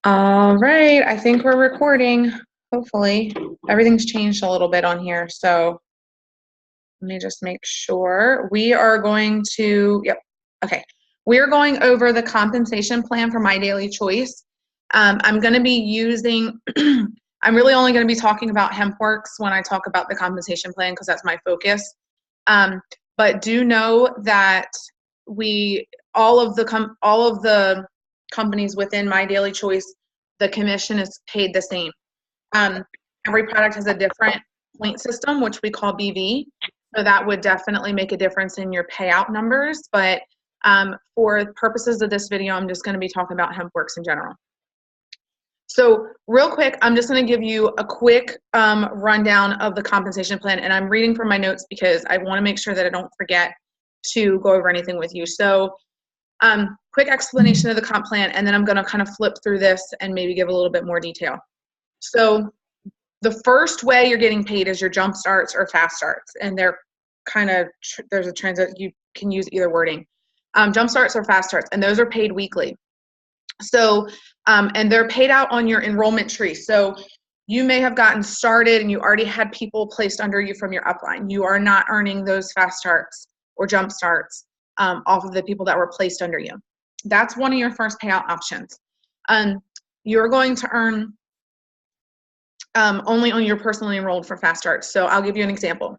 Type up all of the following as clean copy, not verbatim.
All right, I think we're recording, hopefully. Everything's changed a little bit on here, so let me just make sure. We are going to, yep, okay. We are going over the compensation plan for My Daily Choice. I'm gonna be using, I'm really only gonna be talking about HempWorx when I talk about the compensation plan because that's my focus. But do know that all of the companies within My Daily Choice, the commission is paid the same. Every product has a different point system, which we call BV. So that would definitely make a difference in your payout numbers. But for purposes of this video, I'm just going to be talking about HempWorx in general. So real quick, I'm just going to give you a quick rundown of the compensation plan. And I'm reading from my notes because I want to make sure that I don't forget to go over anything with you. So quick explanation of the comp plan, and then I'm going to kind of flip through this and maybe give a little bit more detail. So the first way you're getting paid is your jump starts or fast starts, and they're kind of, there's a transit, you can use either wording. Jump starts or fast starts, and those are paid weekly. So, and they're paid out on your enrollment tree. So you may have gotten started and you already had people placed under you from your upline. You are not earning those fast starts or jump starts off of the people that were placed under you. That's one of your first payout options. You're going to earn only on your personally enrolled for fast starts. So I'll give you an example.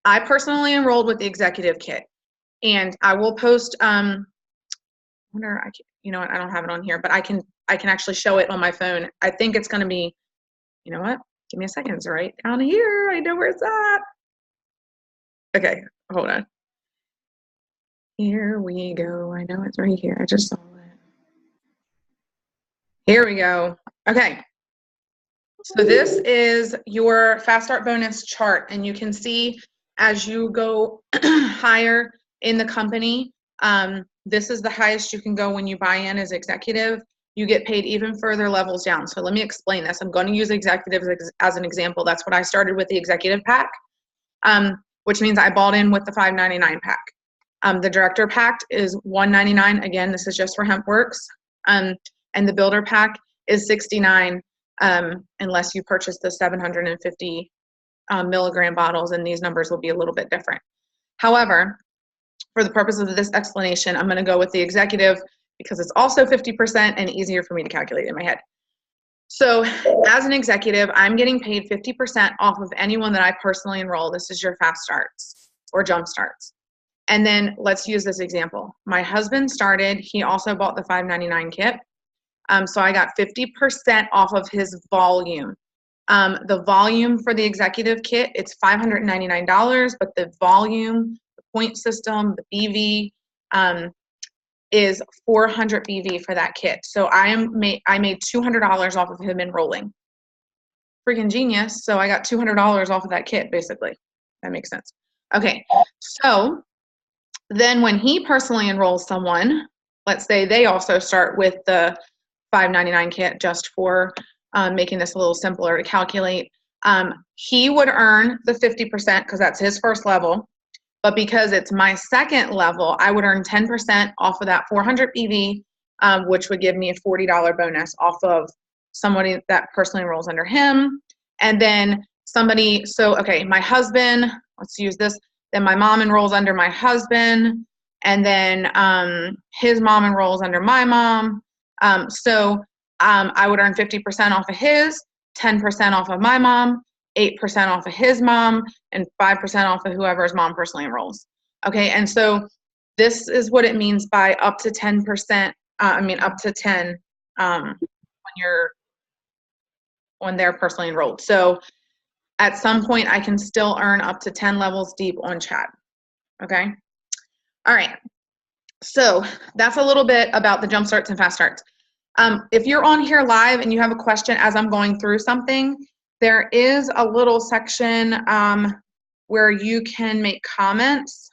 I personally enrolled with the executive kit, and I will post, you know what, I don't have it on here, but I can actually show it on my phone. I think it's going to be, you know what, give me a second, it's right down here. I know where it's at. Okay, hold on. Here we go. I know it's right here. I just saw it. Here we go. Okay. So this is your fast start bonus chart, and you can see as you go higher in the company, this is the highest you can go when you buy in as executive. You get paid even further levels down. So let me explain this. I'm going to use executives as an example. That's what I started with, the executive pack, which means I bought in with the $5.99 pack. The director pack is $1.99. Again, this is just for HempWorx. And the builder pack is $69, unless you purchase the 750 milligram bottles, and these numbers will be a little bit different. However, for the purposes of this explanation, I'm going to go with the executive because it's also 50% and easier for me to calculate in my head. So as an executive, I'm getting paid 50% off of anyone that I personally enroll. This is your fast starts or jump starts. And then let's use this example. My husband started, he also bought the $5.99 kit. So I got 50% off of his volume. The volume for the executive kit, it's $599, but the volume, the point system, the BV, is 400 BV for that kit. So I made $200 off of him enrolling. Freaking genius. So I got $200 off of that kit, basically. That makes sense. Okay, so then when he personally enrolls someone, let's say they also start with the $5.99 kit, just for making this a little simpler to calculate, he would earn the 50% because that's his first level. But because it's my second level, I would earn 10% off of that 400 BV, which would give me a $40 bonus off of somebody that personally enrolls under him. And then somebody, so okay, my husband, let's use this, then my mom enrolls under my husband, and then his mom enrolls under my mom. So I would earn 50% off of his, 10% off of my mom, 8% off of his mom, and 5% off of whoever's mom personally enrolls. Okay, and so this is what it means by up to 10%, up to 10 when they're personally enrolled. So at some point I can still earn up to 10 levels deep on chat. Okay, all right, so that's a little bit about the jump starts and fast starts. If you're on here live and you have a question as I'm going through something, there is a little section where you can make comments,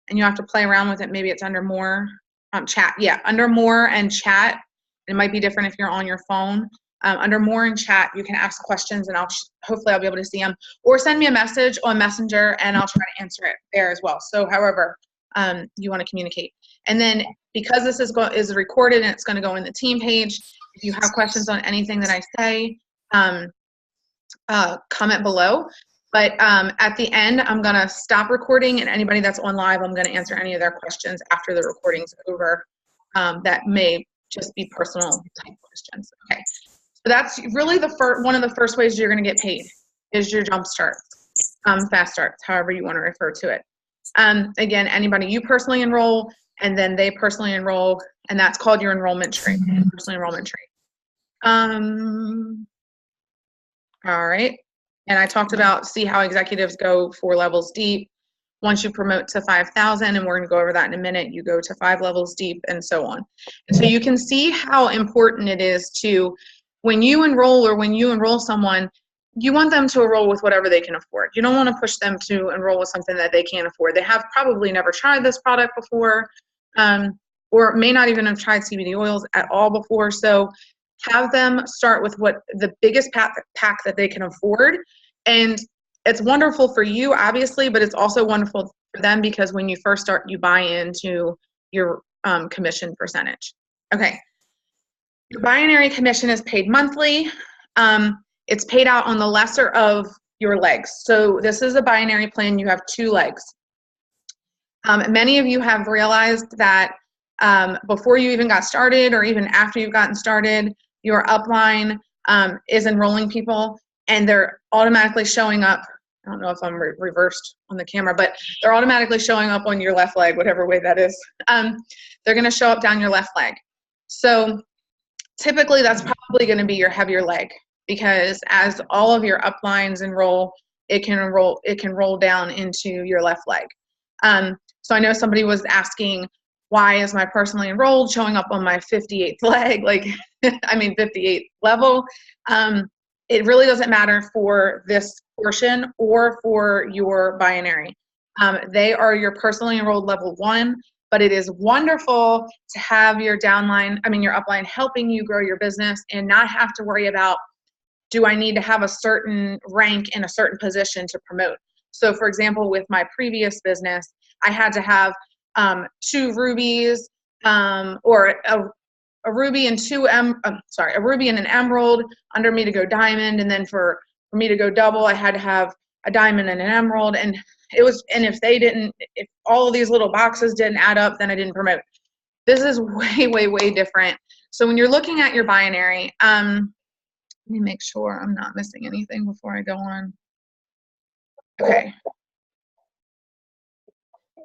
and you have to play around with it. Maybe it's under more, chat. Yeah, under more and chat. It might be different if you're on your phone. Under more and chat, you can ask questions, and hopefully I'll be able to see them. Or send me a message on Messenger, and I'll try to answer it there as well. So however you want to communicate. And then because this is recorded and it's going to go in the team page, If you have questions on anything that I say, comment below. But at the end, I'm going to stop recording, and anybody that's on live, I'm going to answer any of their questions after the recording's over that may just be personal type questions. Okay, so that's really one of the first ways you're going to get paid is your jump starts, fast starts, however you want to refer to it. Again, anybody you personally enroll, and then they personally enroll, and that's called your enrollment tree, personal enrollment tree. All right. And I talked about see how executives go 4 levels deep. Once you promote to 5,000, and we're going to go over that in a minute, you go to 5 levels deep and so on. And so you can see how important it is to, when you enroll or when you enroll someone, you want them to enroll with whatever they can afford. You don't want to push them to enroll with something that they can't afford. They have probably never tried this product before, or may not even have tried CBD oils at all before. So have them start with what the biggest pack that they can afford. And it's wonderful for you, obviously, but it's also wonderful for them because when you first start, you buy into your commission percentage. Okay. Your binary commission is paid monthly. It's paid out on the lesser of your legs. So this is a binary plan. You have 2 legs. Many of you have realized that before you even got started or even after you've gotten started, your upline is enrolling people and they're automatically showing up. I don't know if I'm reversed on the camera, but they're automatically showing up on your left leg, whatever way that is. They're going to show up down your left leg. So typically that's probably going to be your heavier leg because as all of your uplines enroll, it can roll down into your left leg. So I know somebody was asking, why is my personally enrolled showing up on my 58th leg? Like, I mean, 58th level. It really doesn't matter for this portion or for your binary. They are your personally enrolled level 1, but it is wonderful to have your your upline helping you grow your business and not have to worry about, do I need to have a certain rank in a certain position to promote? So for example, with my previous business, I had to have 2 rubies or a ruby and a ruby and an emerald under me to go diamond, and then for me to go double, I had to have a diamond and an emerald, and if all of these little boxes didn't add up, then I didn't promote. This is way, way, way different. So when you're looking at your binary, let me make sure I'm not missing anything before I go on. Okay.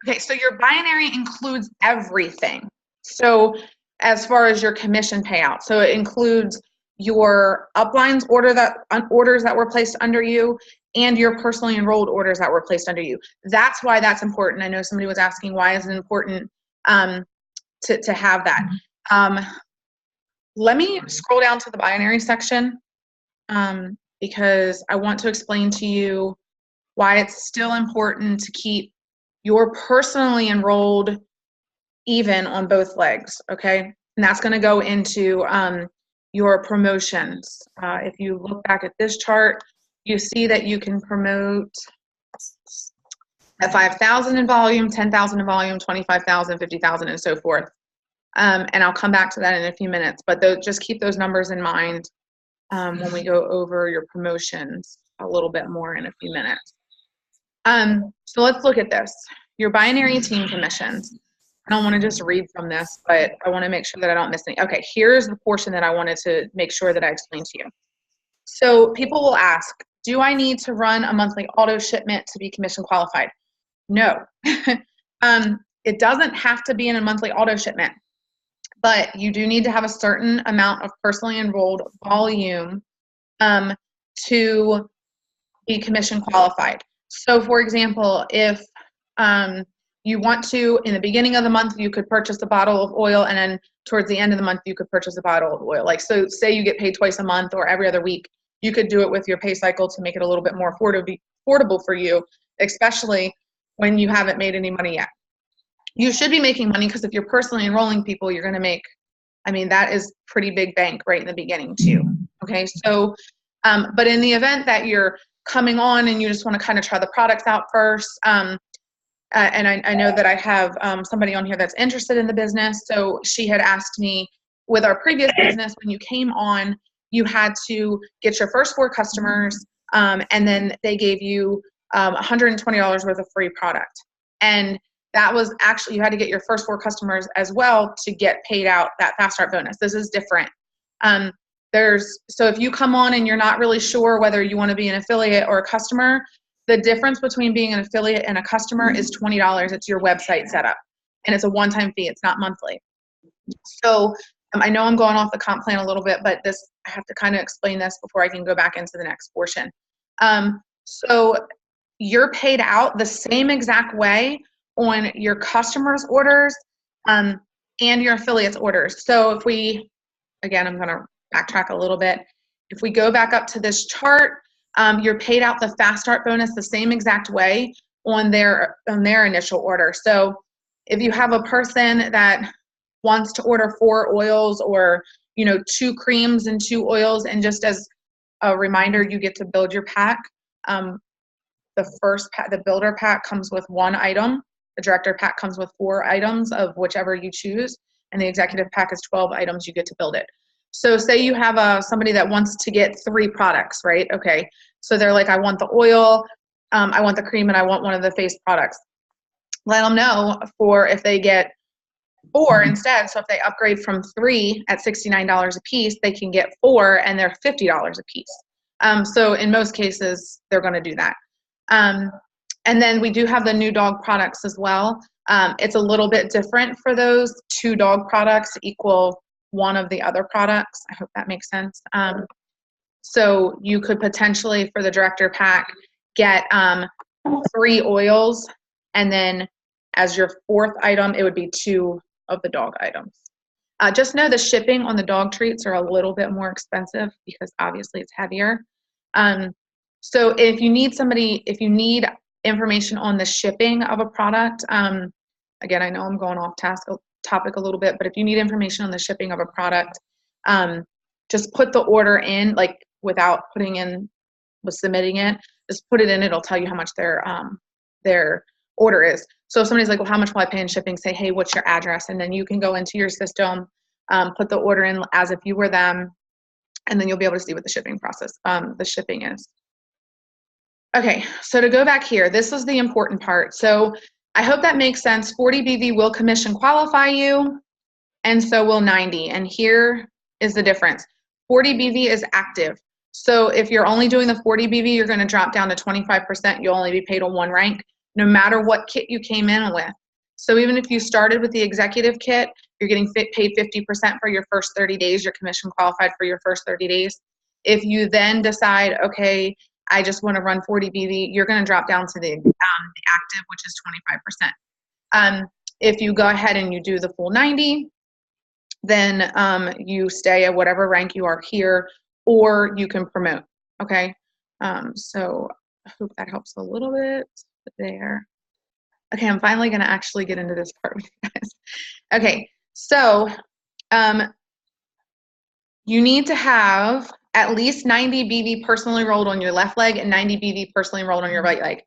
Okay, so your binary includes everything. So as far as your commission payout, so it includes your uplines orders that were placed under you and your personally enrolled orders that were placed under you. That's why that's important. I know somebody was asking, why is it important to have that? Let me scroll down to the binary section because I want to explain to you why it's still important to keep your personally enrolled even on both legs, okay? And that's going to go into your promotions. If you look back at this chart, you see that you can promote at 5,000 in volume, 10,000 in volume, 25,000, 50,000, and so forth. And I'll come back to that in a few minutes, but just keep those numbers in mind when we go over your promotions a little bit more in a few minutes. So let's look at this. Your binary team commissions. I don't want to just read from this, but I want to make sure that I don't miss any. Okay, here's the portion that I wanted to make sure that I explained to you. So people will ask, do I need to run a monthly auto shipment to be commission qualified? No. It doesn't have to be in a monthly auto shipment, but you do need to have a certain amount of personally enrolled volume to be commission qualified. So for example, if you want to, in the beginning of the month, you could purchase a bottle of oil, and then towards the end of the month, you could purchase a bottle of oil. Like, so say you get paid twice a month or every other week, you could do it with your pay cycle to make it a little bit more affordable for you, especially when you haven't made any money yet. You should be making money because if you're personally enrolling people, you're going to make, I mean, that is pretty big bank right in the beginning too. Okay, so, but in the event that you're coming on and you just want to kind of try the products out first, and I know that I have somebody on here that's interested in the business. So she had asked me, with our previous business, when you came on, you had to get your first 4 customers, and then they gave you $120 worth of free product. And that was actually, you had to get your first 4 customers as well to get paid out that fast start bonus. This is different. So if you come on and you're not really sure whether you want to be an affiliate or a customer, the difference between being an affiliate and a customer is $20. It's your website setup, and it's a one-time fee. It's not monthly. So I know I'm going off the comp plan a little bit, but this, I have to kind of explain this before I can go back into the next portion. So you're paid out the same exact way on your customers' orders and your affiliates' orders. So if we, again, I'm going to backtrack a little bit. If we go back up to this chart, you're paid out the fast start bonus the same exact way on their initial order. So if you have a person that wants to order 4 oils or 2 creams and 2 oils, and just as a reminder, you get to build your pack. The first pack, the builder pack, comes with 1 item. The director pack comes with 4 items of whichever you choose, and the executive pack is 12 items. You get to build it. So say you have somebody that wants to get 3 products, right? Okay, so they're like, I want the oil, I want the cream, and I want one of the face products. Let them know for if they get 4 instead. So if they upgrade from 3 at $69 a piece, they can get 4 and they're $50 a piece. So in most cases, they're going to do that. And then we do have the new dog products as well. It's a little bit different for those. 2 dog products equal 1 of the other products. I hope that makes sense. So you could potentially, for the director pack, get 3 oils, and then as your 4th item, it would be 2 of the dog items. Just know the shipping on the dog treats are a little bit more expensive because obviously it's heavier. So if you need information on the shipping of a product, again, I know I'm going off topic a little bit, but if you need information on the shipping of a product, just put the order in, like without submitting it, just put it in, it'll tell you how much their order is. So if somebody's like, well, how much will I pay in shipping? Say, hey, what's your address? And then you can go into your system, put the order in as if you were them, and then you'll be able to see what the shipping is. Okay, so to go back here, this is the important part. So I hope that makes sense. 40 BV will commission qualify you, and so will 90. And here is the difference. 40 BV is active. So if you're only doing the 40 BV, you're going to drop down to 25%. You'll only be paid on 1 rank, no matter what kit you came in with. So even if you started with the executive kit, you're getting paid 50% for your first 30 days. You're commission qualified for your first 30 days. If you then decide, okay, I just want to run 40 BV, you're going to drop down to the active, which is 25%. If you go ahead and you do the full 90, then you stay at whatever rank you are here, or you can promote. Okay, so I hope that helps a little bit there. Okay, I'm finally going to actually get into this part with you guys. Okay, so you need to have at least 90 BV personally enrolled on your left leg and 90 BV personally enrolled on your right leg.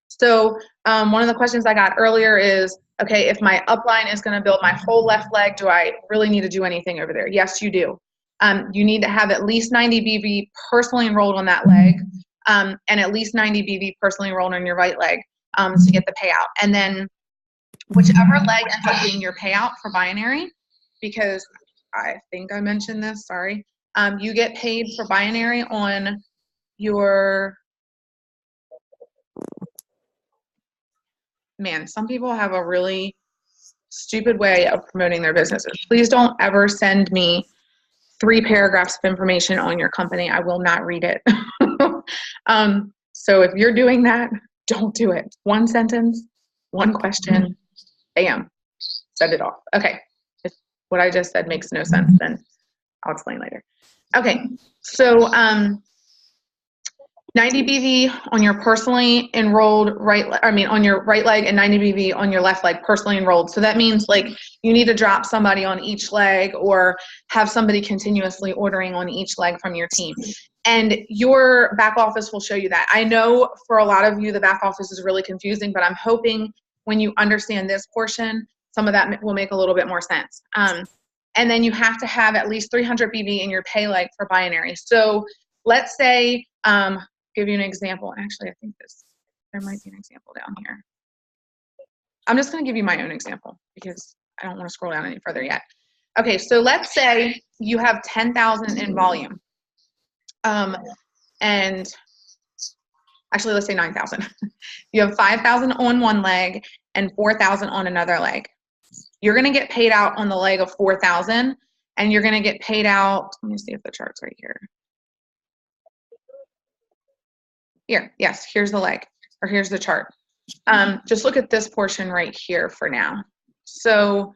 So one of the questions I got earlier is, okay, if my upline is going to build my whole left leg, do I really need to do anything over there? Yes, you do. You need to have at least 90 BV personally enrolled on that leg, and at least 90 BV personally enrolled on your right leg to get the payout. And then whichever leg ends up being your payout for binary, because I think I mentioned this, sorry, you get paid for binary on your, man, some people have a really stupid way of promoting their businesses. Please don't ever send me 3 paragraphs of information on your company. I will not read it. So if you're doing that, don't do it. 1 sentence, 1 question, bam, send it off. Okay, if what I just said makes no sense, then I'll explain later. Okay, so 90 BV on your personally enrolled on your right leg, and 90 BV on your left leg, personally enrolled. So that means like you need to drop somebody on each leg or have somebody continuously ordering on each leg from your team. And your back office will show you that. I know for a lot of you, the back office is really confusing, but I'm hoping when you understand this portion, some of that will make a little bit more sense. and then you have to have at least 300 BV in your pay leg for binary. So let's say, give you an example. Actually, I think there might be an example down here. I'm just going to give you my own example because I don't want to scroll down any further yet. Okay, so let's say you have 10,000 in volume. And actually, let's say 9,000. You have 5,000 on one leg and 4,000 on another leg. You're going to get paid out on the leg of 4,000, and you're going to get paid out. Let me see if the chart's right here. Here, yes, here's the leg, or here's the chart. Just look at this portion right here for now. So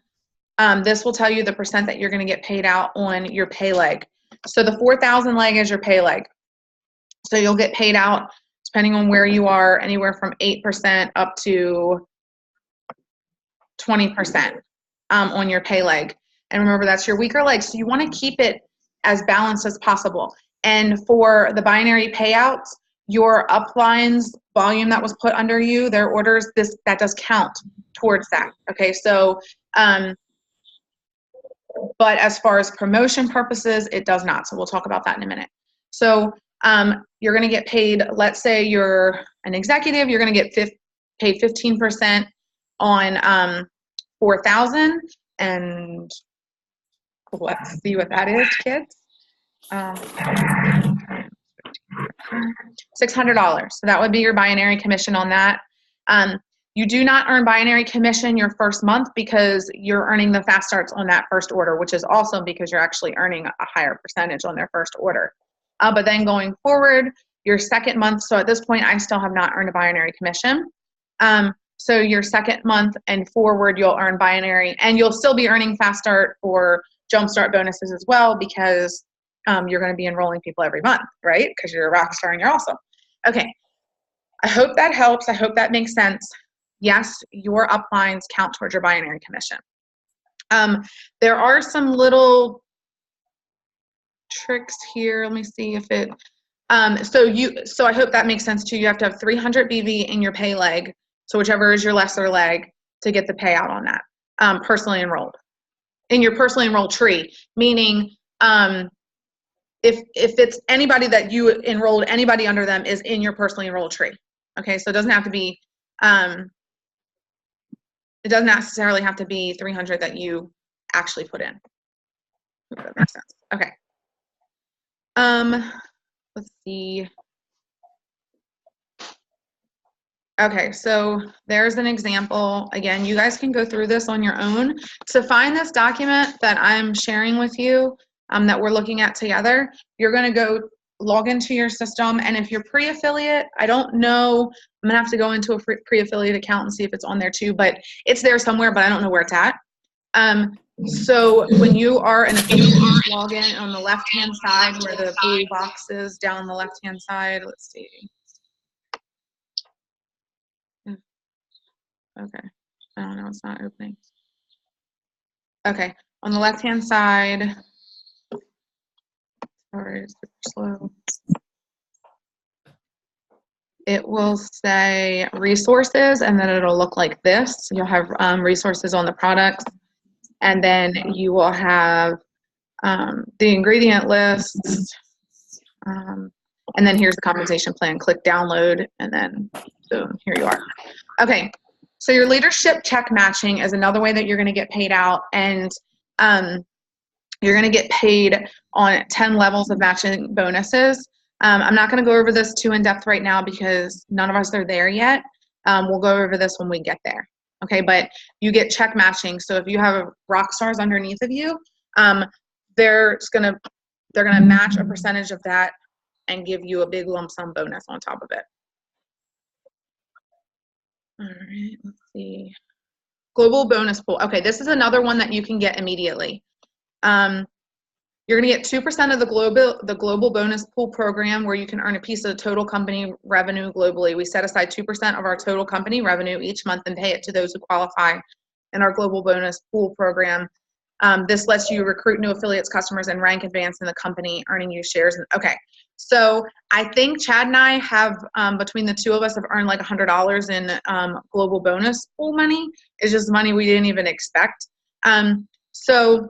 this will tell you the percent that you're going to get paid out on your pay leg. So the 4,000 leg is your pay leg. So you'll get paid out, depending on where you are, anywhere from 8% up to 20% on your pay leg. And remember, that's your weaker leg. So you want to keep it as balanced as possible. And for the binary payouts, your uplines volume that was put under you, their orders, that does count towards that. Okay, so but as far as promotion purposes, it does not. So we'll talk about that in a minute. So you're going to get paid, let's say you're an executive, you're going to get paid 15% on 4,000, and let's see what that is, kids. $600. So that would be your binary commission on that. You do not earn binary commission your first month because you're earning the fast starts on that first order, which is also because you're actually earning a higher percentage on their first order. But then going forward, your second month, so at this point, I still have not earned a binary commission. So your second month and forward, you'll earn binary, and you'll still be earning fast start or jump start bonuses as well, because you're going to be enrolling people every month, right? Because you're a rock star and you're awesome. Okay, I hope that helps. I hope that makes sense. Yes, your uplines count towards your binary commission. There are some little tricks here. Let me see if it, so I hope that makes sense too. You have to have 300 BV in your pay leg, so whichever is your lesser leg, to get the payout on that, personally enrolled. In your personally enrolled tree, meaning if it's anybody that you enrolled, anybody under them is in your personally enrolled tree. Okay, so it doesn't have to be, it doesn't necessarily have to be 300 that you actually put in. If that makes sense. Okay. Let's see. Okay, so there's an example. Again, you guys can go through this on your own. To find this document that I'm sharing with you, that we're looking at together, you're going to go log into your system, and if you're pre-affiliate, I don't know, I'm going to have to go into a pre-affiliate account and see if it's on there too, but it's there somewhere, but I don't know where it's at. So when you are an affiliate, log in on the left-hand side where the blue box is down the left-hand side. Let's see. Okay, I don't know, it's not opening. Okay, on the left-hand side, sorry, it's super slow. It will say resources, and then it'll look like this. You'll have resources on the products, and then you will have the ingredient lists, and then here's the compensation plan. Click download, and then boom, here you are. Okay, so your leadership check matching is another way that you're going to get paid out, and you're going to get paid on 10 levels of matching bonuses. I'm not going to go over this too in depth right now because none of us are there yet. We'll go over this when we get there. Okay, but you get check matching. So if you have rock stars underneath of you, they're gonna match a percentage of that and give you a big lump sum bonus on top of it. All right, let's see. Global bonus pool. Okay, this is another one that you can get immediately. You're going to get 2% of the global bonus pool program, where you can earn a piece of total company revenue globally. We set aside 2% of our total company revenue each month and pay it to those who qualify in our global bonus pool program. This lets you recruit new affiliates, customers, and rank advance in the company, earning you shares. Okay, so I think Chad and I have, between the two of us, have earned like $100 in global bonus pool money. It's just money we didn't even expect. So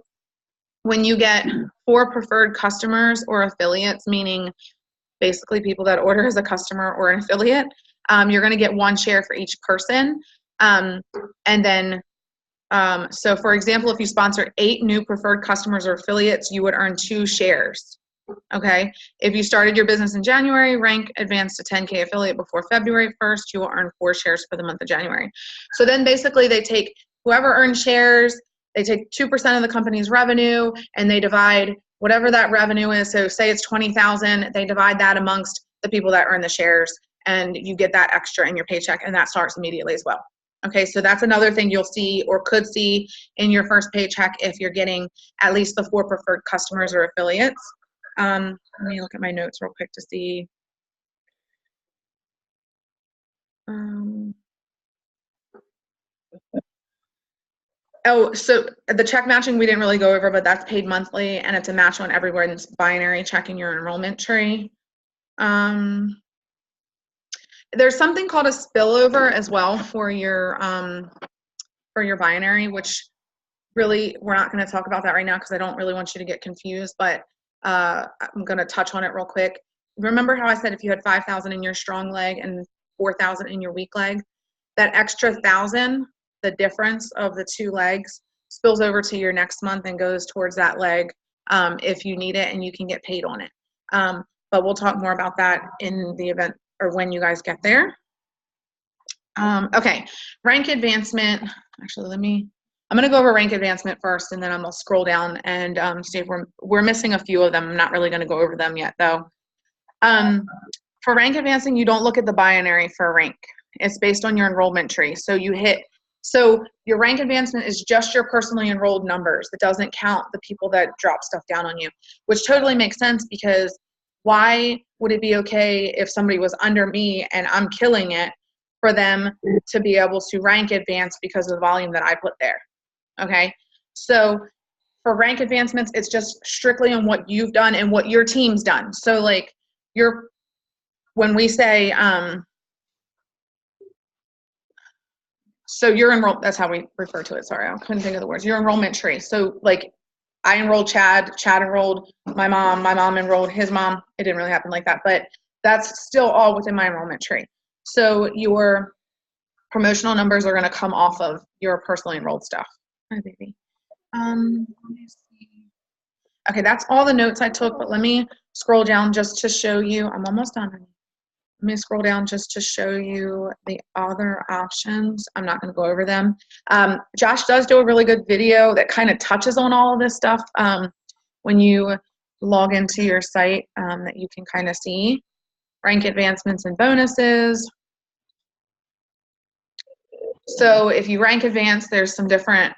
when you get 4 preferred customers or affiliates, meaning basically people that order as a customer or an affiliate, you're going to get 1 share for each person. And then, so for example, if you sponsor 8 new preferred customers or affiliates, you would earn 2 shares. Okay. If you started your business in January, rank advanced to 10K affiliate before February 1st, you will earn 4 shares for the month of January. So then basically they take whoever earns shares, they take 2% of the company's revenue and they divide whatever that revenue is. So say it's 20,000, they divide that amongst the people that earn the shares, and you get that extra in your paycheck, and that starts immediately as well. Okay, so that's another thing you'll see or could see in your first paycheck if you're getting at least the 4 preferred customers or affiliates. Let me look at my notes real quick to see. Oh, so the check matching we didn't really go over, but that's paid monthly, and it's a match on everyone's binary check in your enrollment tree. There's something called a spillover as well for your binary, which really we're not going to talk about that right now because I don't really want you to get confused, but I'm going to touch on it real quick. Remember how I said if you had 5,000 in your strong leg and 4,000 in your weak leg, that extra 1,000, the difference of the 2 legs, spills over to your next month and goes towards that leg if you need it, and you can get paid on it. But we'll talk more about that in the event or when you guys get there. Okay, rank advancement. Actually, I'm going to go over rank advancement first, and then I'm going to scroll down and see if we're missing a few of them. I'm not really going to go over them yet, though. For rank advancing, you don't look at the binary for a rank. It's based on your enrollment tree. So your rank advancement is just your personally enrolled numbers. It doesn't count the people that drop stuff down on you, which totally makes sense, because why would it be okay if somebody was under me and I'm killing it for them to be able to rank advance because of the volume that I put there? Okay, so for rank advancements, it's just strictly on what you've done and what your team's done. So like when we say, so your that's how we refer to it. Sorry, I couldn't think of the words. Your enrollment tree. So like I enrolled Chad enrolled my mom enrolled his mom. It didn't really happen like that, but that's still all within my enrollment tree. So your promotional numbers are going to come off of your personally enrolled stuff. Hi, baby. Let me see. Okay, that's all the notes I took, but let me scroll down just to show you. I'm almost done. Let me scroll down just to show you the other options. I'm not going to go over them. Josh does do a really good video that kind of touches on all of this stuff when you log into your site that you can kind of see. Rank advancements and bonuses. So if you rank advance, there's some different,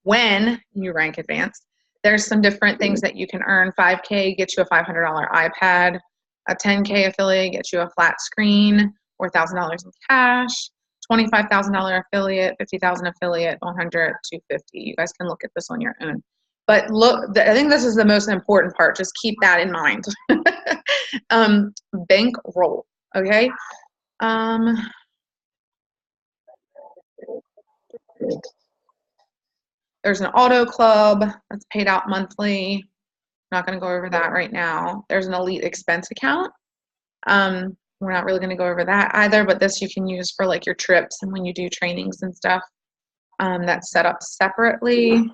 when you rank advance, there's some different things that you can earn. 5K gets you a $500 iPad. A 10K affiliate gets you a flat screen, $4,000 in cash. $25,000 affiliate, $50,000 affiliate, 100, 250. You guys can look at this on your own. But look, I think this is the most important part. Just keep that in mind. Bankroll, okay? There's an auto club that's paid out monthly. Not going to go over that right now. There's an elite expense account. We're not really going to go over that either, but this you can use for like your trips and when you do trainings and stuff. That's set up separately.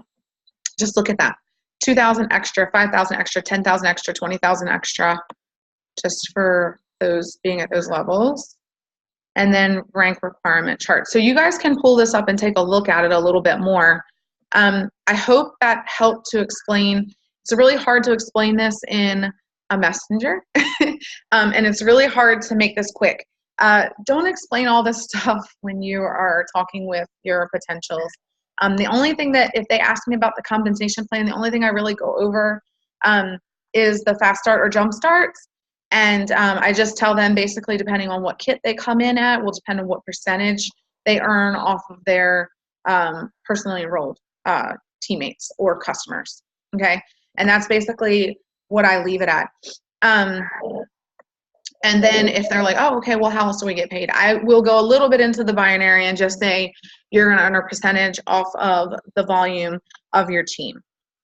Just look at that. 2,000 extra, 5,000 extra, 10,000 extra, 20,000 extra, just for those being at those levels. And then rank requirement chart. So you guys can pull this up and take a look at it a little bit more. I hope that helped to explain. It's really hard to explain this in a messenger, and it's really hard to make this quick. Don't explain all this stuff when you are talking with your potentials. The only thing that if they ask me about the compensation plan, the only thing I really go over is the fast start or jump starts. And I just tell them basically depending on what kit they come in at will depend on what percentage they earn off of their personally enrolled teammates or customers, okay? And that's basically what I leave it at. And then if they're like, oh, okay, well, how else do we get paid? I will go a little bit into the binary and just say you're going to earn a percentage off of the volume of your team,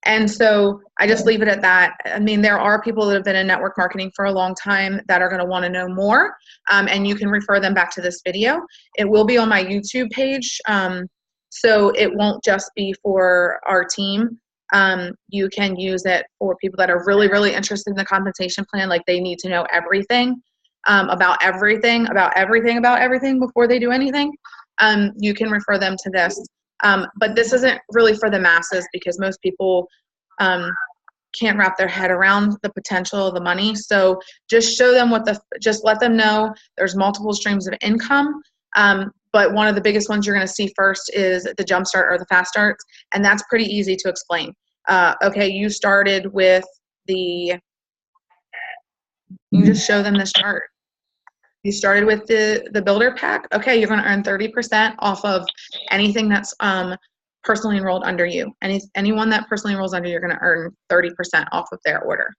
And so I just leave it at that. I mean, there are people that have been in network marketing for a long time that are going to want to know more, and you can refer them back to this video. It will be on my YouTube page, so it won't just be for our team. You can use it for people that are really, really interested in the compensation plan, like they need to know everything, about everything before they do anything. You can refer them to this. But this isn't really for the masses because most people can't wrap their head around the potential of the money. So just show them just let them know there's multiple streams of income. But one of the biggest ones you're going to see first is the Jumpstart or the Fast Starts. And that's pretty easy to explain. Okay, you started with you just show them this chart. You started with the builder pack. Okay, you're going to earn 30% off of anything that's personally enrolled under you. Anyone that personally enrolls under you, you're going to earn 30% off of their order.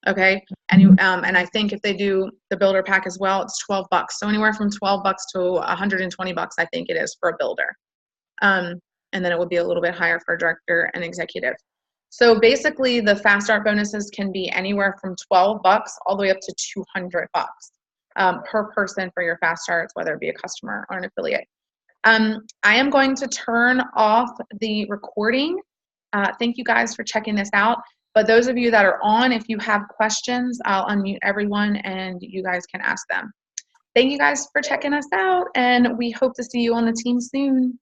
Okay, and I think if they do the builder pack as well, it's $12. So anywhere from $12 to $120, I think it is for a builder. And then it would be a little bit higher for a director and executive. So basically, the Fast Start bonuses can be anywhere from $12 all the way up to $200 per person for your Fast Starts, whether it be a customer or an affiliate. I am going to turn off the recording. Thank you guys for checking this out. But those of you that are on, if you have questions, I'll unmute everyone and you guys can ask them. Thank you guys for checking us out, and we hope to see you on the team soon.